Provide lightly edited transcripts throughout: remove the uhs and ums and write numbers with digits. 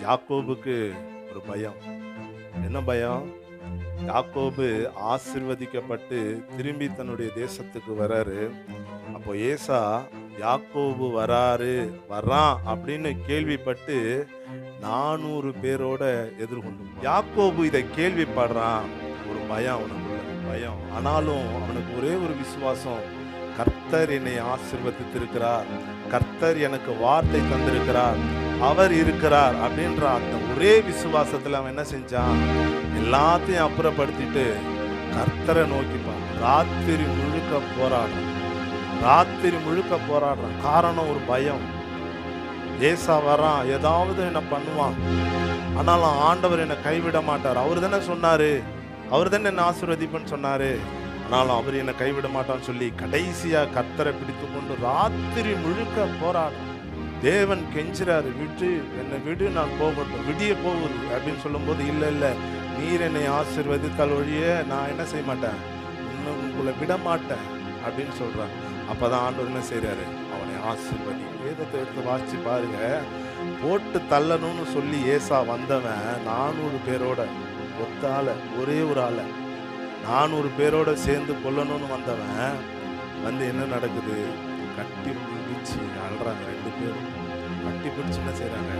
யாக்கோபுக்கு ஒரு பயம். என்ன பயம்? யாக்கோபு ஆசீர்வதிக்கப்பட்டு திரும்பி தன்னுடைய தேசத்துக்கு வராரு. அப்போ ஏசா யாக்கோபு வர்றான் அப்படின்னு கேள்விப்பட்டு 400 பேரோட எதிர்கொண்டு யாக்கோபு இதை கேள்விப்படுறான். ஒரு பயம், அவனுக்குள்ள பயம். ஆனாலும் அவனுக்கு ஒரே ஒரு விசுவாசம், கர்த்தர் என்னை ஆசீர்வதித்திருக்கிறார், கர்த்தர் எனக்கு வார்த்தை தந்திருக்கிறார், அவர் இருக்கிறார் அப்படின்ற அந்த ஒரே விசுவாசத்துல அவன் என்ன செஞ்சான்? எல்லாத்தையும் அப்புறப்படுத்திட்டு கர்த்தரை நோக்கிப்பான். ராத்திரி முழுக்க போராடுறான். காரணம் ஒரு பயம். ஏசா வரான், ஏதாவது என்ன பண்ணுவான், ஆனாலும் ஆண்டவர் என்னை கைவிட மாட்டார். அவர் தானே சொன்னாரு, அவர் தானே என்ன ஆசீர்வதிப்புன்னு சொன்னாரு, ஆனாலும் அவர் என்னை கைவிட மாட்டான்னு சொல்லி கடைசியா கர்த்தரை பிடித்து கொண்டு ராத்திரி முழுக்க போராடுறான். தேவன் கெஞ்சுறாரு, என்னை விடு, நான் போகட்டும், விடிய போகுது அப்படின்னு சொல்லும்போது, இல்லை, நீர் என்னை ஆசீர்வதித்தால் ஒழிய நான் என்ன செய்ய மாட்டேன், உங்களை விட மாட்டேன் அப்படின்னு சொல்றான். அப்பதான் ஆண்டவர் என்ன செய்யறாரு? அவனை ஆசீர்வதி. வேதத்தை எடுத்து வாசிச்சு பாருங்க. போட்டு தள்ளணும்னு சொல்லி ஏசா வந்தவன் 400 பேரோட ஒரே ஒரு ஆளை 400 பேரோட சேர்ந்து கொல்லணும்னு வந்தவன் வந்து என்ன நடக்குது? கட்டி பிடிச்சு அழறாங்க. 2 பேரும் கட்டி பிடிச்சு என்ன செய்யறாங்க?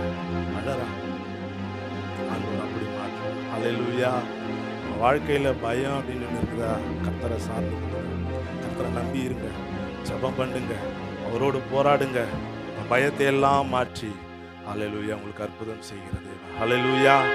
அழறாங்க. ஆண்டவர் அப்படி மாற்றம். அல்லேலூயா. வாழ்க்கையில பயம் அப்படின்னு ஒன்று இருக்குதா? கர்த்தரை சார்ந்து, கர்த்தரை நம்பி இருங்க, ஜெபம் பண்ணுங்க, அவரோடு போராடுங்க. பயத்தை எல்லாம் மாற்றி அல்லேலூயா உங்களுக்கு அற்புதம் செய்கிறது. அல்லேலூயா.